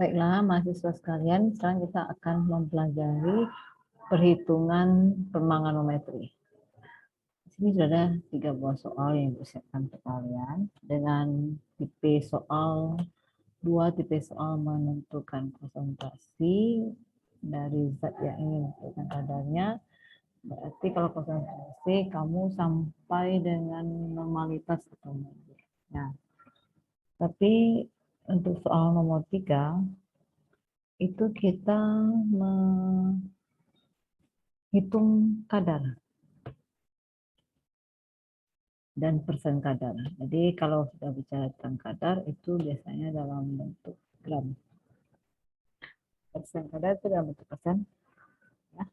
Baiklah, mahasiswa sekalian, sekarang kita akan mempelajari perhitungan permanganometri. Di sini sudah ada 3 buah soal yang dipersiapkan untuk kalian dengan tipe soal 2 tipe soal menentukan konsentrasi dari zat yang ingin menentukan kadarnya. Berarti kalau konsentrasi kamu sampai dengan normalitas atau enggak. Nah, tapi untuk soal nomor 3 itu kita menghitung kadar dan persen kadar. Jadi kalau sudah bicara tentang kadar itu biasanya dalam bentuk gram. Persen kadar itu dalam bentuk persen. Ya.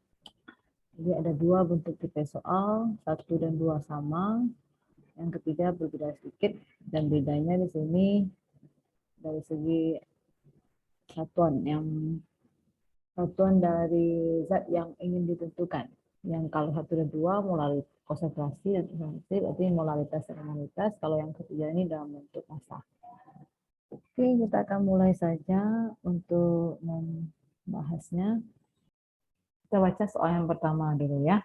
Jadi ada 2 bentuk tipe soal, 1 dan 2 sama, yang ketiga berbeda sedikit dan bedanya di sini dari segi satuan dari zat yang ingin ditentukan. Yang kalau 1 dan 2 molaritas konsentrasi dan konsentrasi berarti molaritas dan molaritas. Kalau yang ketiga ini dalam bentuk massa. Oke, kita akan mulai saja untuk membahasnya. Kita baca soal yang pertama dulu ya.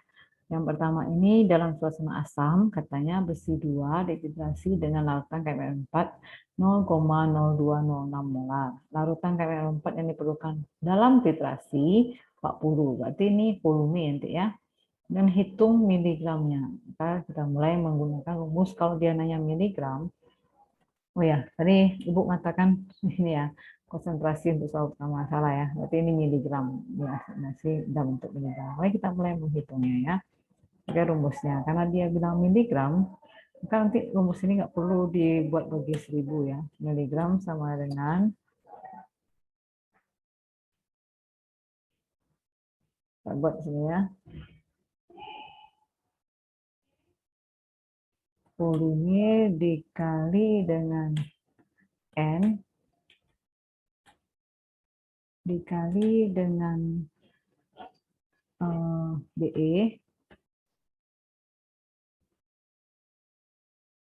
Yang pertama ini dalam suasana asam, katanya besi 2 dehidrasi dengan larutan KMR4 0,0206 molar. Larutan KMR4 yang diperlukan dalam titrasi 40. Berarti ini volume nanti ya. Dan hitung miligramnya. Maka kita mulai menggunakan rumus kalau dia nanya miligram. Oh ya, tadi Ibu mengatakan ini ya, konsentrasi untuk soal pertama salah ya. Berarti ini miligram. Ya, masih dalam bentuk miligram. Mari kita mulai menghitungnya ya. Oke, rumusnya. Karena dia bilang miligram, maka nanti rumus ini nggak perlu dibuat bagi 1000 ya. Miligram sama dengan kita buat sini ya. Volume dikali dengan N dikali dengan BE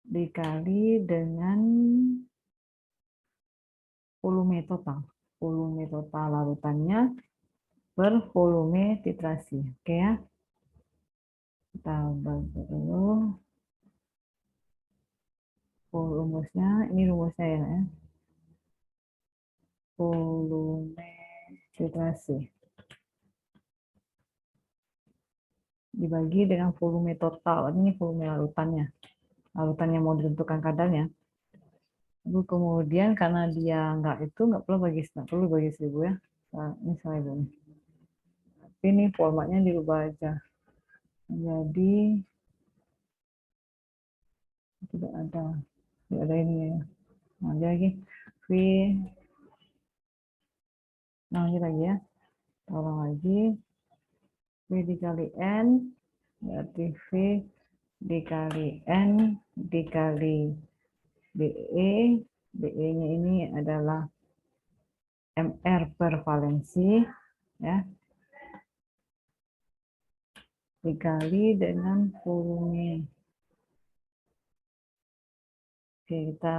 dikali dengan volume total. Volume total larutannya per volume titrasi. Oke ya. Kita bagi dulu. Rumusnya, ini rumusnya ya. Volume titrasi dibagi dengan volume total. Ini volume larutannya. Larutannya mau ditentukan kadarnya. Lalu kemudian karena dia nggak perlu bagi 1000 ya. Nah, ini salah ini. Tapi ini formatnya dirubah aja. Jadi tidak ada ini ya. Nah, lagi V. Nah, lagi ya. Tolong lagi. V dikali N berarti V dikali N dikali BE. BE-nya ini adalah MR per valensi ya. Dikali dengan volume. Oke, kita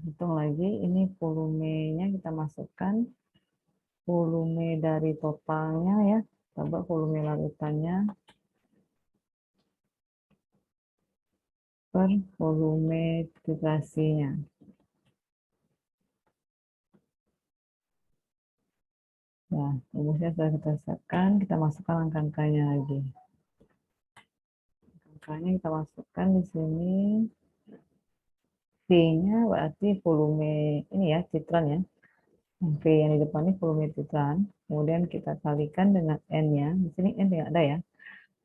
hitung lagi. Ini volumenya kita masukkan. Volume dari totalnya ya. Coba volume larutannya per volume titrasinya. Nah, rumusnya sudah kita siapkan. Kita masukkan angka-angkanya lagi. Angkanya kita masukkan di sini. V-nya berarti volume ini ya, citran ya. V yang di depan ini volume titran. Kemudian kita kalikan dengan N-nya. Di sini N tidak ada ya.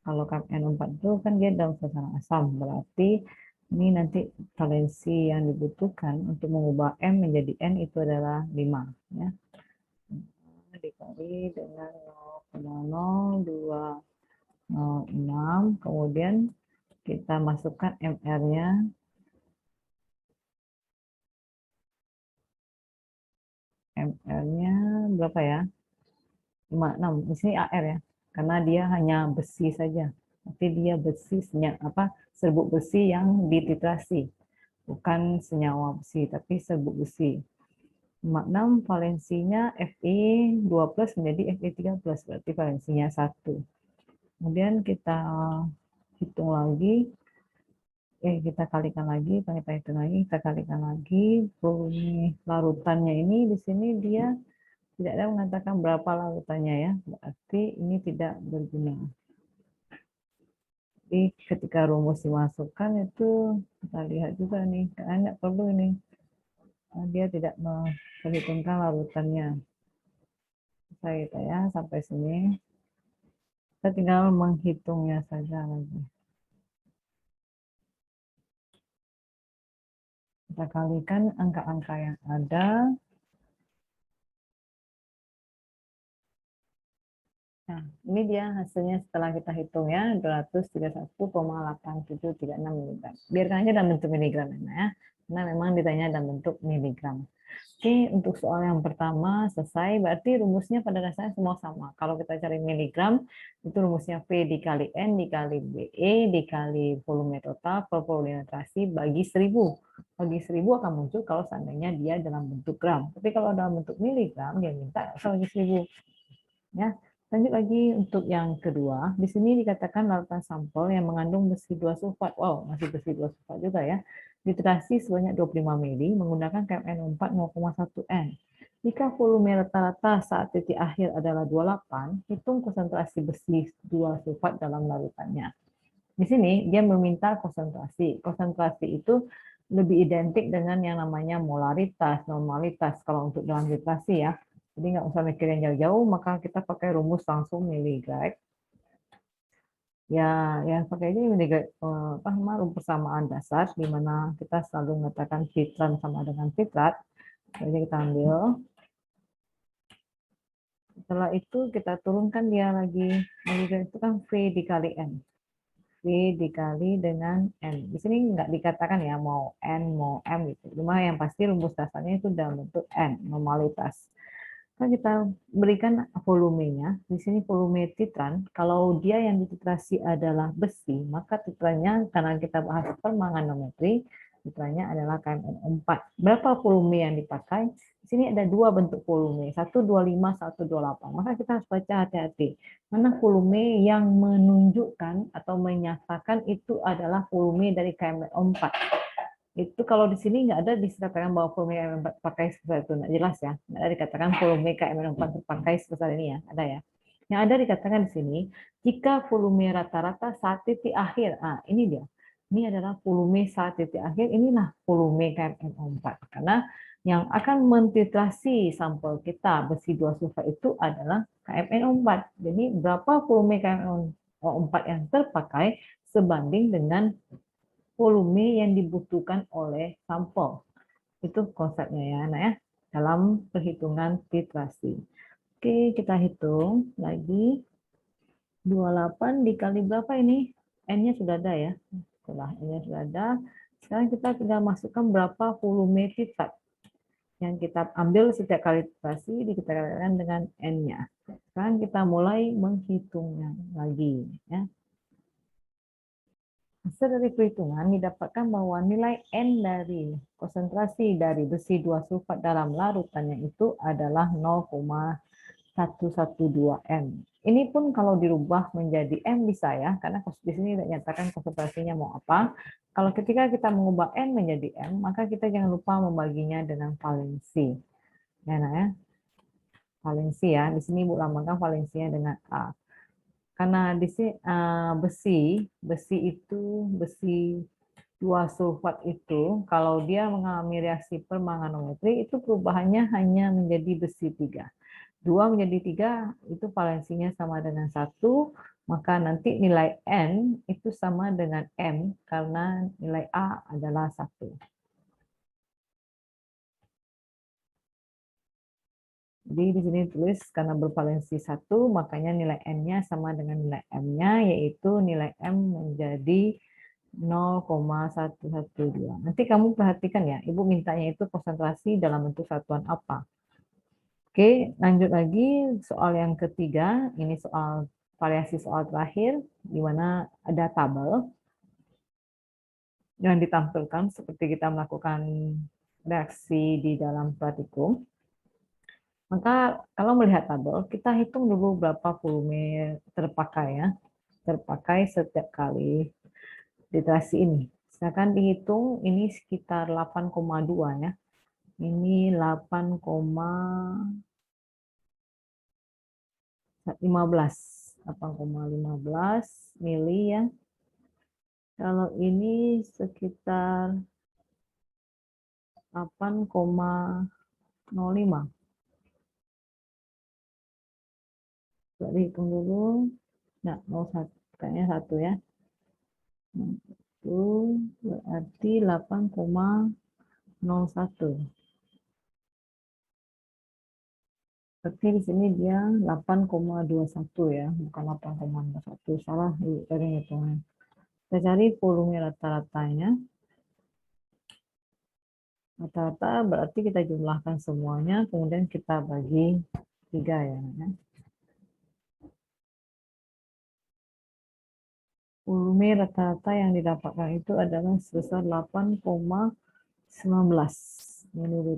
Kalau N4 itu kan dia dalam suasana asam. Berarti ini nanti valensi yang dibutuhkan untuk mengubah M menjadi N itu adalah 5. Ya. Dikali dengan 0,0206. Kemudian kita masukkan MR-nya. MR-nya berapa ya? 56. Di sini AR ya. Karena dia hanya besi saja. Tapi dia besi serbuk besi yang dititrasi. Bukan senyawa besi, tapi serbuk besi. 6 valensinya Fe2+ menjadi Fe3+, berarti valensinya 1. Kemudian kita hitung lagi, kita kalikan lagi, kita kalikan lagi, volume larutannya ini di sini dia tidak ada mengatakan berapa larutannya ya, berarti ini tidak berguna. Jadi ketika rumus dimasukkan itu kita lihat juga nih, karena nggak perlu ini, dia tidak memperhitungkan larutannya. Saya ya sampai sini, kita tinggal menghitungnya saja lagi. Kita kalikan angka-angka yang ada. Nah, ini dia hasilnya setelah kita hitung ya, 231,8736 mg. Biarkan aja dalam bentuk miligram ya, karena memang ditanya dalam bentuk miligram. Oke, untuk soal yang pertama selesai, berarti rumusnya pada dasarnya semua sama. Kalau kita cari miligram, itu rumusnya V dikali N dikali BE dikali volume total per volumetrasi bagi 1000. Bagi 1000 akan muncul kalau seandainya dia dalam bentuk gram. Tapi kalau dalam bentuk miligram, dia minta bagi 1000. Ya, lanjut lagi untuk yang kedua. Di sini dikatakan larutan sampel yang mengandung besi 2 sulfat. Wow, masih besi 2 sulfat juga ya. Titrasi sebanyak 25 mili menggunakan KMN4 0,1 N. Jika volume rata-rata saat titik akhir adalah 28, hitung konsentrasi besi 2 sulfat dalam larutannya. Di sini dia meminta konsentrasi. Konsentrasi itu lebih identik dengan yang namanya molaritas, normalitas kalau untuk dalam titrasi ya. Jadi nggak usah mikirin jauh-jauh, maka kita pakai rumus langsung miligrad. Ya pakai aja miligrad rumus persamaan dasar, di mana kita selalu mengatakan fitran sama dengan fitrat. Jadi kita ambil. Setelah itu kita turunkan dia lagi. Miligrad itu kan V dikali N. V dikali dengan N. Di sini nggak dikatakan ya mau N, mau M gitu. Cuma yang pasti rumus dasarnya itu dalam bentuk N, normalitas. Nah, kita berikan volumenya. Di sini volume titran. Kalau dia yang dititrasi adalah besi, maka titrannya karena kita bahas permanganometri, titrannya adalah KMN4. Berapa volume yang dipakai? Di sini ada dua bentuk volume, 125, 128. Maka kita harus baca hati-hati. Mana volume yang menunjukkan atau menyatakan itu adalah volume dari KMN4. Itu kalau di sini nggak ada dikatakan bahwa volume KM4 pakai sebesar itu, nggak jelas ya. Nggak ada dikatakan volume KM4 terpakai sebesar ini ya, ada ya. Yang ada dikatakan di sini, jika volume rata-rata saat titik akhir, ini dia. Ini adalah volume saat titik akhir, inilah volume KMN4. Karena yang akan mentitrasi sampel kita besi 2 sulfat itu adalah KMN4. Jadi berapa volume KMN4 yang terpakai sebanding dengan volume yang dibutuhkan oleh sampel. Itu konsepnya ya, anak ya, dalam perhitungan titrasi. Oke, kita hitung lagi. 28 dikali berapa ini? N-nya sudah ada ya. Setelah N-nya sudah ada, sekarang kita tinggal masukkan berapa volume titrat yang kita ambil setiap kali titrasi, kita kalikan dengan N-nya. Sekarang kita mulai menghitungnya lagi. Ya. Hasil dari perhitungan didapatkan bahwa nilai N dari konsentrasi dari besi 2 sulfat dalam larutannya itu adalah 0,112 M. Ini pun kalau dirubah menjadi M bisa ya, karena di sini tidak nyatakan konsentrasinya mau apa. Kalau ketika kita mengubah N menjadi M, maka kita jangan lupa membaginya dengan valensi. Ya, nah ya. Valensi ya, di sini Ibu lambangkan valensinya dengan A. Karena di sini besi 2 sulfat itu kalau dia mengalami reaksi permanganometri itu perubahannya hanya menjadi besi 3. 2 menjadi 3 itu valensinya sama dengan 1, maka nanti nilai N itu sama dengan M karena nilai A adalah 1. Jadi di sini tulis karena bervalensi 1, makanya nilai N-nya sama dengan nilai M-nya, yaitu nilai M menjadi 0,112. Nanti kamu perhatikan ya, Ibu mintanya itu konsentrasi dalam bentuk satuan apa. Oke, lanjut lagi soal yang ketiga. Ini soal variasi soal terakhir, di mana ada tabel yang ditampilkan seperti kita melakukan reaksi di dalam praktikum. Maka kalau melihat tabel, kita hitung dulu berapa volume terpakai ya. Terpakai setiap kali literasi ini. Silakan dihitung, ini sekitar 8,2 ya. Ini 8,15 mili ya. Kalau ini sekitar 8,05. Coba dihitung dulu. Nah, 01, kayaknya 1 ya. Itu berarti 8,01. Berarti di sini dia 8,21 ya, bukan 8,01. Salah dari hitungan. Kita cari volume rata-ratanya. Rata-rata berarti kita jumlahkan semuanya, kemudian kita bagi 3 ya. Volume rata-rata yang didapatkan itu adalah sebesar 8,19 ml.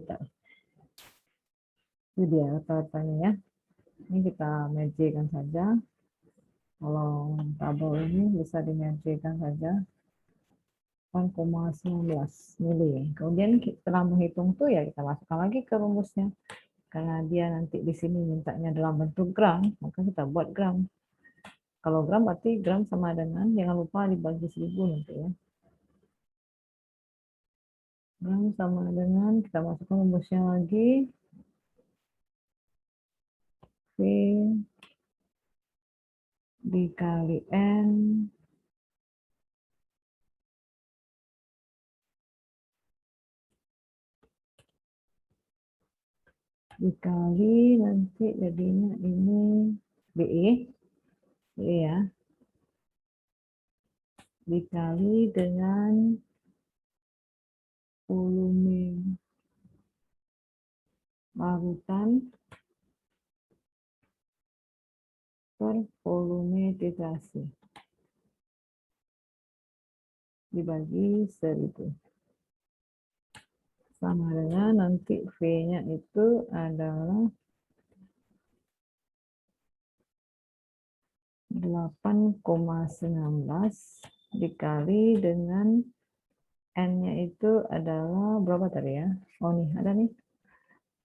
Itu dia rata-ratanya ya. Ini kita mergekan saja. Kalau tabel ini bisa dimergekan saja. 8,19 mili. Kemudian setelah menghitung tuh ya kita masukkan lagi ke rumusnya. Karena dia nanti di sini mintanya dalam bentuk gram, maka kita buat gram. Kalau gram berarti gram sama dengan, jangan lupa dibagi 1000 nanti ya. Gram sama dengan, kita masukkan rumusnya lagi. V dikali N dikali nanti jadinya ini BE ya, dikali dengan volume larutan per volume titrasi dibagi 1000 sama dengan nanti V-nya itu adalah 8,19 dikali dengan N-nya itu adalah berapa tadi ya? Oh nih, ada nih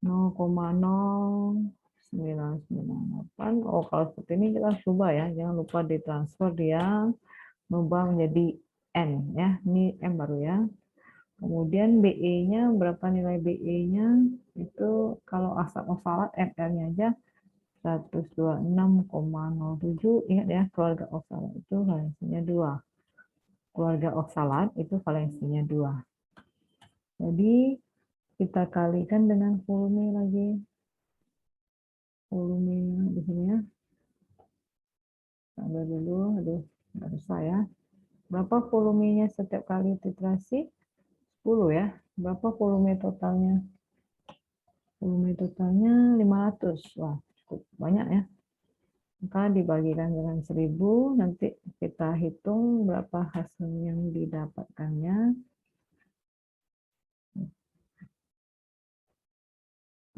0,0998. Oh kalau seperti ini kita coba ya, jangan lupa ditransfer dia mengubah menjadi N ya. Ini M baru ya. Kemudian BE-nya berapa nilai BE-nya? Itu kalau asap oksalat ML-nya aja 126,07. Ingat ya, keluarga oksalat itu valensinya 2. Keluarga oksalat itu valensinya 2. Jadi kita kalikan dengan volume lagi. Volume di sini ya. Tambah dulu, aduh, nggak susah ya. Berapa volumenya setiap kali titrasi? 10 ya. Berapa volume totalnya? Volume totalnya 500. Wah, cukup banyak ya. Maka dibagikan dengan 1000, nanti kita hitung berapa hasil yang didapatkannya.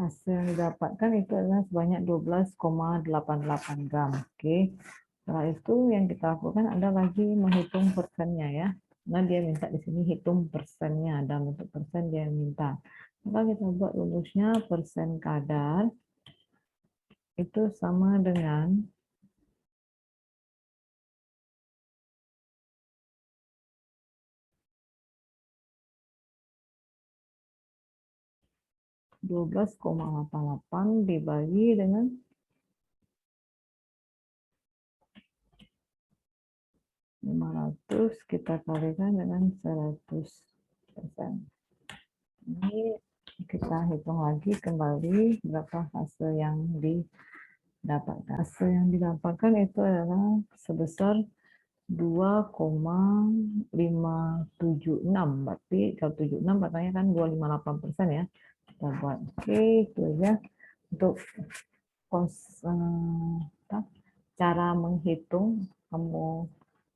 Hasil yang didapatkan itu adalah sebanyak 12,88 gram. Oke. Setelah itu yang kita lakukan adalah lagi menghitung persennya ya. Nah, dia minta di sini hitung persennya, dalam bentuk persen dia minta. Maka kita buat rumusnya persen kadar itu sama dengan 12,88 dibagi dengan 500 kita kalikan dengan 100%. Ini kita hitung lagi kembali berapa hasil yang didapatkan. Hasil yang didapatkan itu adalah sebesar 2,576. Berarti kalau 76 katanya kan 258% ya. Kita buat oke, itu aja untuk cara menghitung. Kamu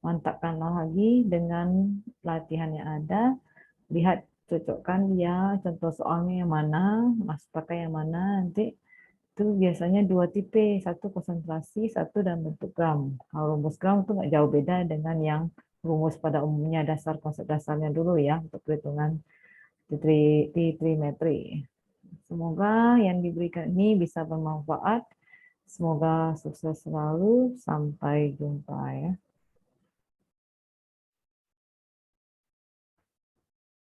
mantapkanlah lagi dengan latihan yang ada. Lihat, cocokkan dia contoh soalnya yang mana, mas pakai yang mana nanti itu biasanya dua tipe, satu konsentrasi, satu dalam bentuk gram. Kalau rumus gram itu nggak jauh beda dengan yang rumus pada umumnya, dasar konsep dasarnya dulu ya untuk perhitungan trimetri. Semoga yang diberikan ini bisa bermanfaat. Semoga sukses selalu. Sampai jumpa ya.